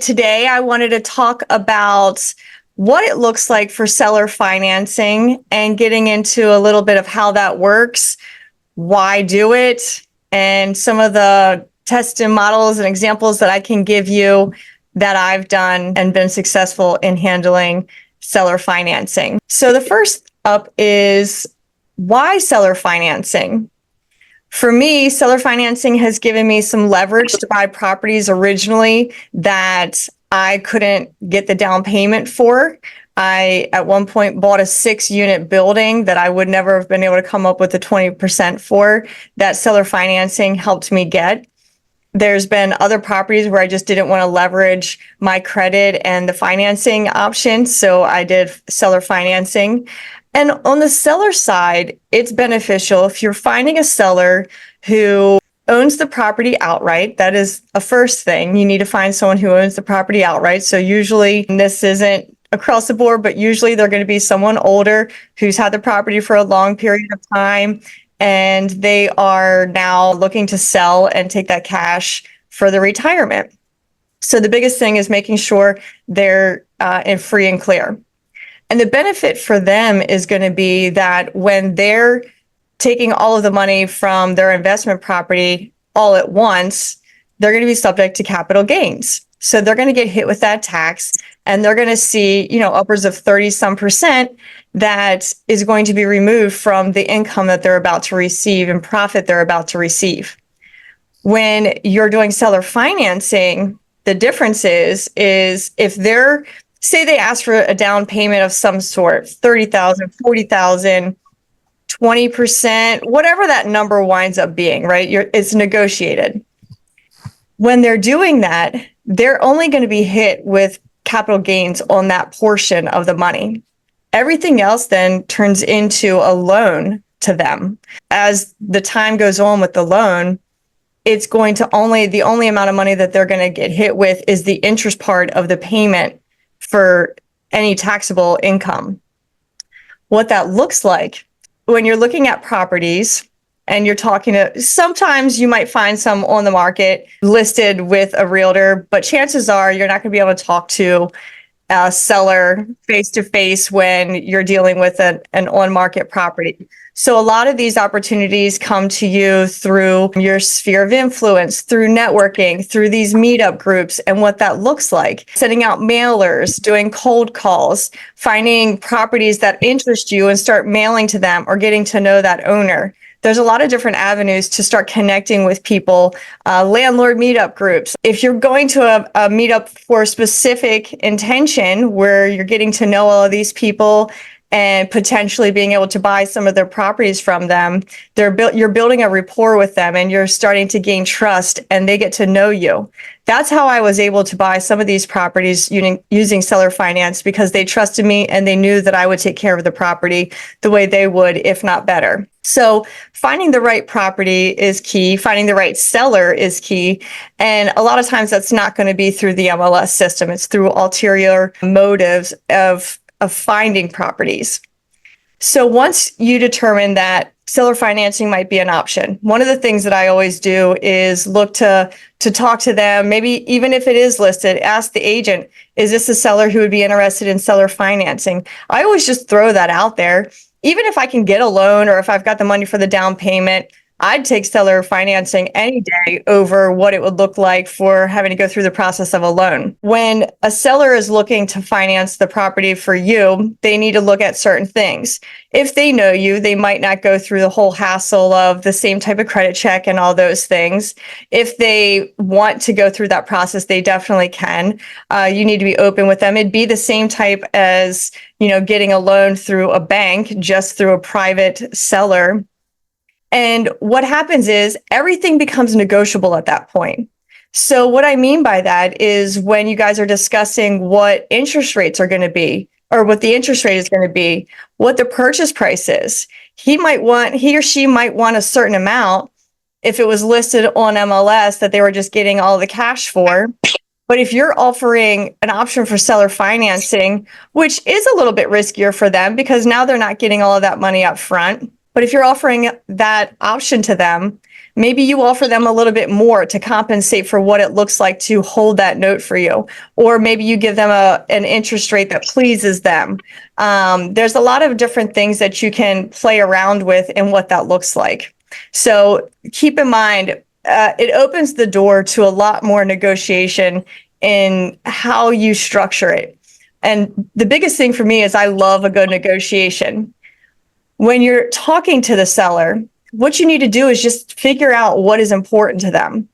Today, I wanted to talk about what it looks like for seller financing and getting into a little bit of how that works, why do it, and some of the tests and models and examples that I can give you that I've done and been successful in handling seller financing. So the first up is why seller financing? For me, seller financing has given me some leverage to buy properties originally that I couldn't get the down payment for. I, at one point, bought a 6-unit building that I would never have been able to come up with the 20% for. That seller financing helped me get. There's been other properties where I just didn't want to leverage my credit and the financing option, so I did seller financing. And on the seller side, it's beneficial if you're finding a seller who owns the property outright. That is a first thing. You need to find someone who owns the property outright. So usually, and this isn't across the board, but usually they're going to be someone older who's had the property for a long period of time, and they are now looking to sell and take that cash for the retirement. So the biggest thing is making sure they're in free and clear. And the benefit for them is going to be that when they're taking all of the money from their investment property all at once, they're going to be subject to capital gains. So they're going to get hit with that tax, and they're going to see, upwards of 30-some% that is going to be removed from the income that they're about to receive and profit they're about to receive. When you're doing seller financing, the difference is if they're, say they ask for a down payment of some sort, 30,000, 40,000, 20%, whatever that number winds up being, right? It's negotiated. When they're doing that, they're only going to be hit with capital gains on that portion of the money. Everything else then turns into a loan to them. As the time goes on with the loan, it's going to the only amount of money that they're going to get hit with is the interest part of the payment for any taxable income. What that looks like when you're looking at properties and you're talking to, sometimes you might find some on the market listed with a realtor, but chances are you're not going to be able to talk to a seller face to face when you're dealing with an on-market property. So a lot of these opportunities come to you through your sphere of influence, through networking, through these meetup groups, and what that looks like. Sending out mailers, doing cold calls, finding properties that interest you and start mailing to them or getting to know that owner. There's a lot of different avenues to start connecting with people, landlord meetup groups. If you're going to a meetup for a specific intention where you're getting to know all of these people and potentially being able to buy some of their properties from them, you're building a rapport with them and you're starting to gain trust and they get to know you. That's how I was able to buy some of these properties using seller finance, because they trusted me and they knew that I would take care of the property the way they would, if not better. So finding the right property is key. Finding the right seller is key. And a lot of times that's not going to be through the MLS system. It's through ulterior motives of finding properties. So once you determine that seller financing might be an option, one of the things that I always do is look to talk to them. Maybe even if it is listed, ask the agent, is this a seller who would be interested in seller financing? I always just throw that out there. Even if I can get a loan or if I've got the money for the down payment, I'd take seller financing any day over what it would look like for having to go through the process of a loan. When a seller is looking to finance the property for you, they need to look at certain things. If they know you, they might not go through the whole hassle of the same type of credit check and all those things. If they want to go through that process, they definitely can. You need to be open with them. It'd be the same type as, getting a loan through a bank, just through a private seller. And what happens is everything becomes negotiable at that point. So what I mean by that is when you guys are discussing what interest rates are going to be, or what the interest rate is going to be, what the purchase price is. He or she might want a certain amount if it was listed on MLS that they were just getting all the cash for. But if you're offering an option for seller financing, which is a little bit riskier for them because now they're not getting all of that money up front. But if you're offering that option to them, maybe you offer them a little bit more to compensate for what it looks like to hold that note for you. Or maybe you give them an interest rate that pleases them. There's a lot of different things that you can play around with and what that looks like. So keep in mind, it opens the door to a lot more negotiation in how you structure it. And the biggest thing for me is I love a good negotiation. When you're talking to the seller, what you need to do is just figure out what is important to them.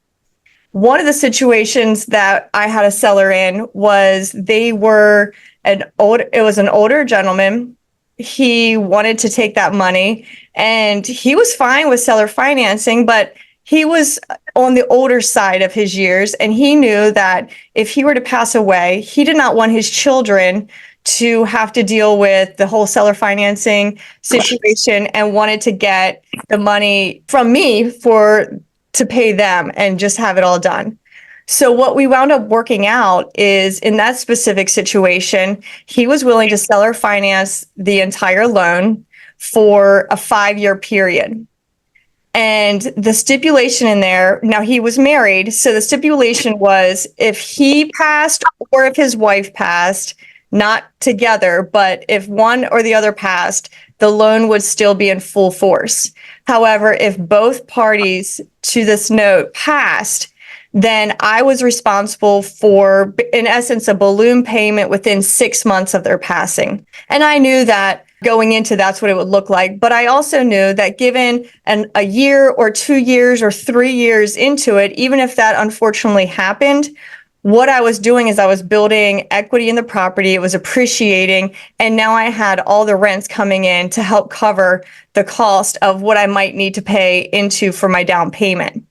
One of the situations that I had a seller in was it was an older gentleman. He wanted to take that money and he was fine with seller financing, but he was on the older side of his years, and he knew that if he were to pass away, he did not want his children to have to deal with the whole seller financing situation and wanted to get the money from me to pay them and just have it all done. So what we wound up working out is in that specific situation, he was willing to seller finance the entire loan for a 5-year period. And the stipulation in there, now he was married, so the stipulation was if he passed or if his wife passed, not together, but if one or the other passed, the loan would still be in full force. However, if both parties to this note passed, then I was responsible for, in essence, a balloon payment within 6 months of their passing. And I knew that going into that's what it would look like. But I also knew that given a year or 2 years or 3 years into it, even if that unfortunately happened, what I was doing is I was building equity in the property. It was appreciating. And now I had all the rents coming in to help cover the cost of what I might need to pay into for my down payment.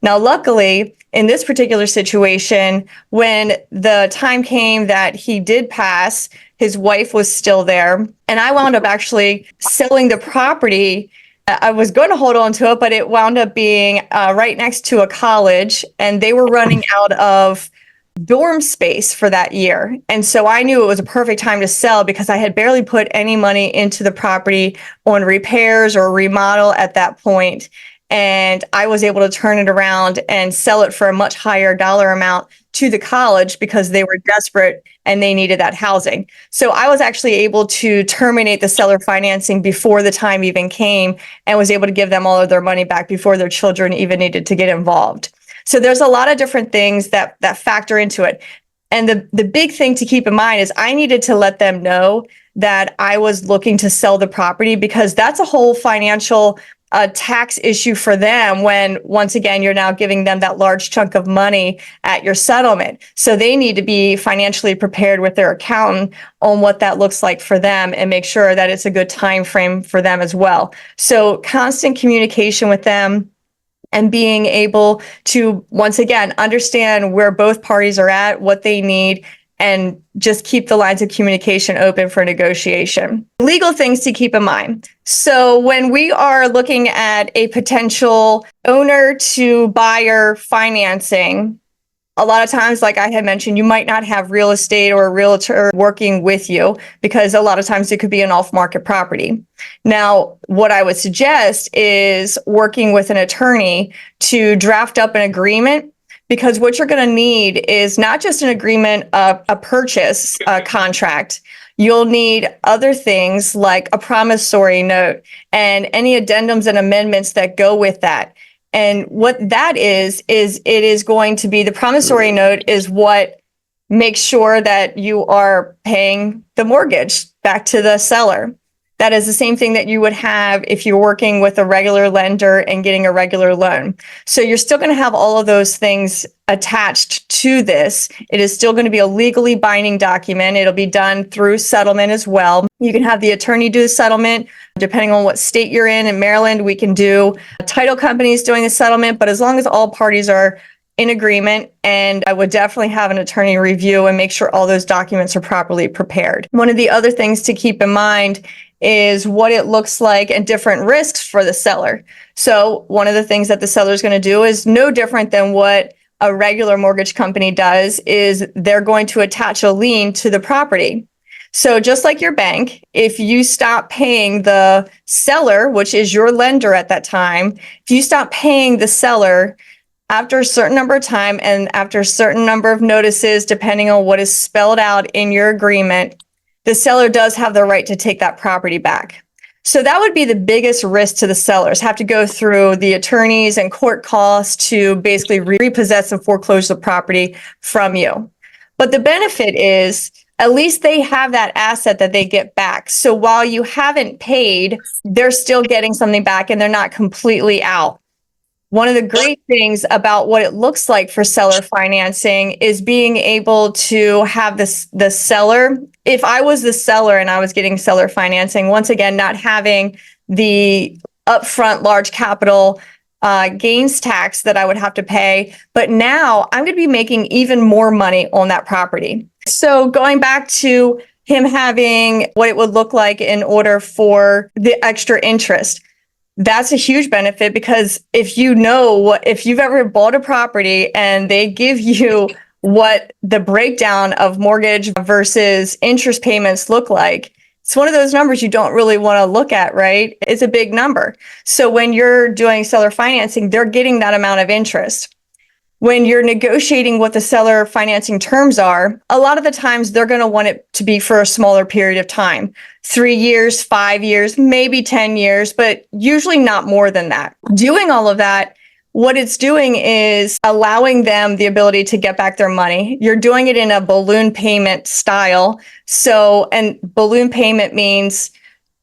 Now, luckily, in this particular situation, when the time came that he did pass, his wife was still there. And I wound up actually selling the property. I was going to hold on to it, but it wound up being right next to a college, and they were running out of dorm space for that year. And so I knew it was a perfect time to sell because I had barely put any money into the property on repairs or remodel at that point. And I was able to turn it around and sell it for a much higher dollar amount to the college because they were desperate and they needed that housing. So I was actually able to terminate the seller financing before the time even came and was able to give them all of their money back before their children even needed to get involved. So there's a lot of different things that factor into it. And the big thing to keep in mind is I needed to let them know that I was looking to sell the property because that's a whole financial tax issue for them when, once again, you're now giving them that large chunk of money at your settlement. So they need to be financially prepared with their accountant on what that looks like for them and make sure that it's a good time frame for them as well. So constant communication with them and being able to, once again, understand where both parties are at, what they need, and just keep the lines of communication open for negotiation. Legal things to keep in mind. So when we are looking at a potential owner to buyer financing, a lot of times, like I had mentioned, you might not have real estate or a realtor working with you because a lot of times it could be an off-market property. Now, what I would suggest is working with an attorney to draft up an agreement, because what you're going to need is not just an agreement, a purchase contract. You'll need other things like a promissory note and any addendums and amendments that go with that. And what that is it is going to be, the promissory note is what makes sure that you are paying the mortgage back to the seller. That is the same thing that you would have if you're working with a regular lender and getting a regular loan. So you're still going to have all of those things attached to this. It is still going to be a legally binding document. It'll be done through settlement as well. You can have the attorney do the settlement. Depending on what state you're in Maryland, we can do title companies doing the settlement. But as long as all parties are in agreement, and I would definitely have an attorney review and make sure all those documents are properly prepared. One of the other things to keep in mind is what it looks like and different risks for the seller. So one of the things that the seller is going to do is no different than what a regular mortgage company does, is they're going to attach a lien to the property. So just like your bank, if you stop paying the seller, which is your lender at that time, if you stop paying the seller after a certain number of time and after a certain number of notices, depending on what is spelled out in your agreement, the seller does have the right to take that property back. So that would be the biggest risk to the sellers, have to go through the attorneys and court costs to basically repossess and foreclose the property from you. But the benefit is at least they have that asset that they get back. So while you haven't paid, they're still getting something back and they're not completely out. One of the great things about what it looks like for seller financing is being able to have the seller, if I was the seller and I was getting seller financing, once again, not having the upfront large capital gains tax that I would have to pay, but now I'm going to be making even more money on that property. So going back to him having what it would look like in order for the extra interest, that's a huge benefit, because if you've ever bought a property and they give you what the breakdown of mortgage versus interest payments look like, it's one of those numbers you don't really want to look at, right? It's a big number. So when you're doing seller financing, they're getting that amount of interest. When you're negotiating what the seller financing terms are, a lot of the times they're going to want it to be for a smaller period of time, 3 years, 5 years, maybe 10 years, but usually not more than that. Doing all of that, what it's doing is allowing them the ability to get back their money. You're doing it in a balloon payment style. So, and balloon payment means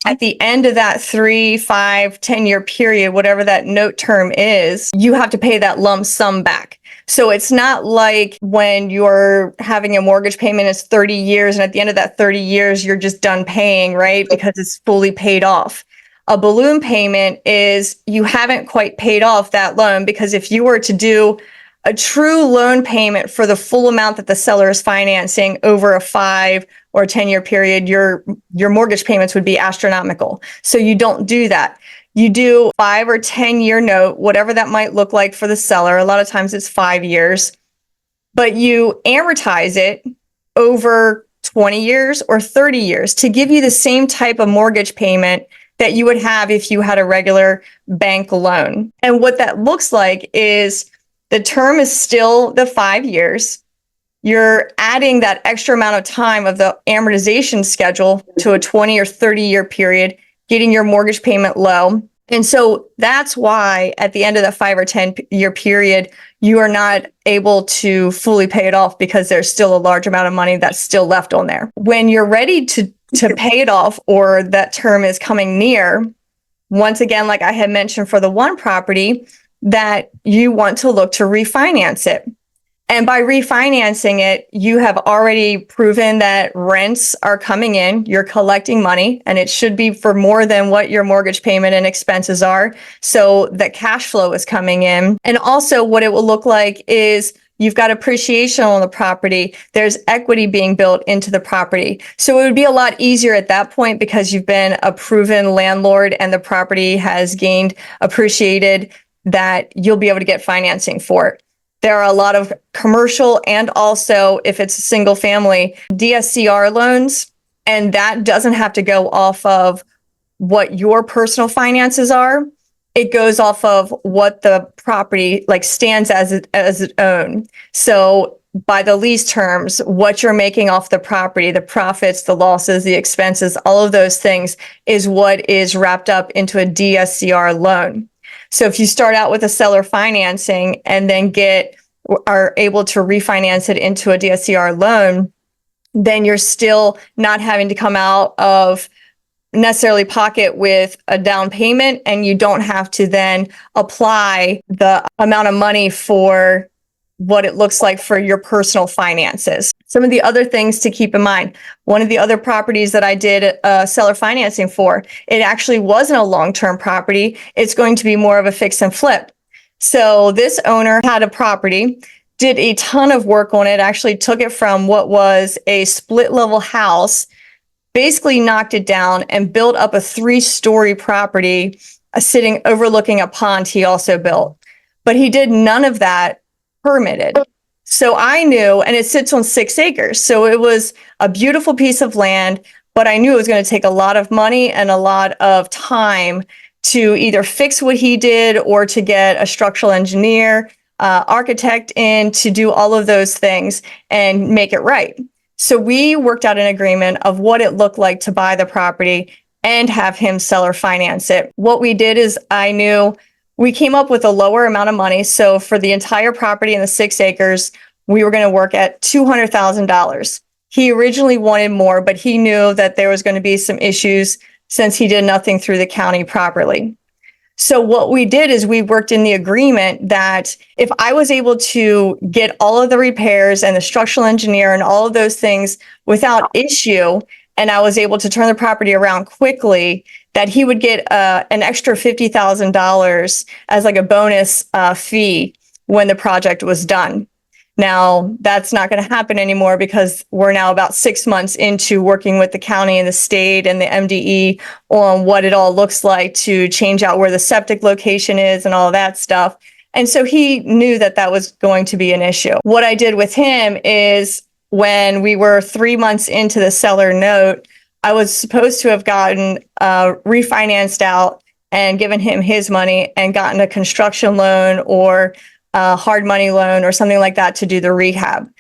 at the end of that 3, 5, 10-year period, whatever that note term is, you have to pay that lump sum back. So it's not like when you're having a mortgage payment, it's 30 years, and at the end of that 30 years, you're just done paying, right? Because it's fully paid off. A balloon payment is you haven't quite paid off that loan, because if you were to do a true loan payment for the full amount that the seller is financing over a 5 or 10-year period, your mortgage payments would be astronomical. So you don't do that. You do 5 or 10-year note, whatever that might look like for the seller. A lot of times it's 5 years, but you amortize it over 20 years or 30 years to give you the same type of mortgage payment that you would have if you had a regular bank loan. And what that looks like is the term is still the 5 years. You're adding that extra amount of time of the amortization schedule to a 20 or 30-year period, getting your mortgage payment low. And so that's why at the end of the 5 or 10-year period, you are not able to fully pay it off, because there's still a large amount of money that's still left on there. When you're ready to pay it off, or that term is coming near, once again, like I had mentioned for the one property, that you want to look to refinance it. And by refinancing it, you have already proven that rents are coming in, you're collecting money, and it should be for more than what your mortgage payment and expenses are. So the cash flow is coming in. And also what it will look like is you've got appreciation on the property. There's equity being built into the property. So it would be a lot easier at that point, because you've been a proven landlord and the property has gained appreciated, that you'll be able to get financing for it. There are a lot of commercial, and also if it's a single family, DSCR loans, and that doesn't have to go off of what your personal finances are. It goes off of what the property stands as its own. So by the lease terms, what you're making off the property, the profits, the losses, the expenses, all of those things is what is wrapped up into a DSCR loan. So if you start out with a seller financing and then are able to refinance it into a DSCR loan, then you're still not having to come out of necessarily pocket with a down payment, and you don't have to then apply the amount of money for what it looks like for your personal finances. Some of the other things to keep in mind: one of the other properties that I did seller financing for, it actually wasn't a long-term property. It's going to be more of a fix and flip. So this owner had a property, did a ton of work on it, actually took it from what was a split level house, basically knocked it down and built up a 3-story property sitting overlooking a pond he also built. But he did none of that permitted. So I knew, and it sits on 6 acres. So it was a beautiful piece of land, but I knew it was going to take a lot of money and a lot of time to either fix what he did or to get a structural engineer, architect in to do all of those things and make it right. So we worked out an agreement of what it looked like to buy the property and have him seller finance it. What we did is I knew we came up with a lower amount of money. So for the entire property in the 6 acres, we were going to work at $200,000. He originally wanted more, but he knew that there was going to be some issues since he did nothing through the county properly. So what we did is we worked in the agreement that if I was able to get all of the repairs and the structural engineer and all of those things without issue, and I was able to turn the property around quickly, that he would get an extra $50,000 as like a bonus fee when the project was done. Now, that's not going to happen anymore because we're now about 6 months into working with the county and the state and the MDE on what it all looks like to change out where the septic location is and all of that stuff. And so he knew that that was going to be an issue. What I did with him is when we were 3 months into the seller note, I was supposed to have gotten refinanced out and given him his money and gotten a construction loan or a hard money loan or something like that to do the rehab.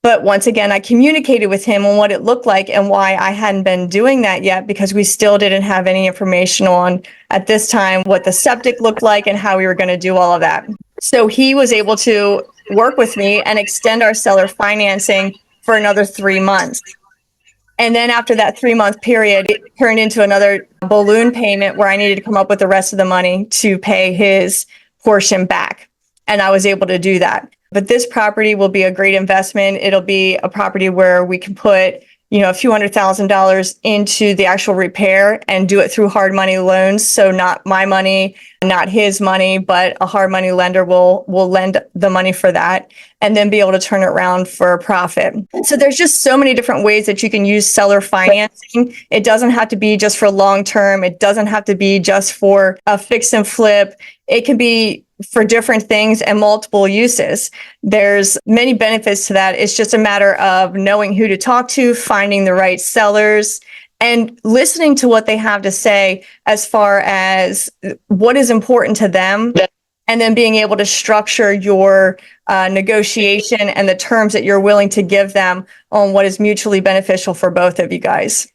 But once again, I communicated with him on what it looked like and why I hadn't been doing that yet, because we still didn't have any information on, at this time, what the septic looked like and how we were going to do all of that. So he was able to work with me and extend our seller financing for another 3 months. And then after that 3-month period, it turned into another balloon payment where I needed to come up with the rest of the money to pay his portion back. And I was able to do that. But this property will be a great investment. It'll be a property where we can put, a few $100,000 into the actual repair and do it through hard money loans. So not my money, not his money, but a hard money lender will lend the money for that and then be able to turn it around for a profit. So there's just so many different ways that you can use seller financing. It doesn't have to be just for long term. It doesn't have to be just for a fix and flip. It can be for different things and multiple uses. There's many benefits to that. It's just a matter of knowing who to talk to, finding the right sellers, and listening to what they have to say as far as what is important to them, and then being able to structure your negotiation and the terms that you're willing to give them on what is mutually beneficial for both of you guys.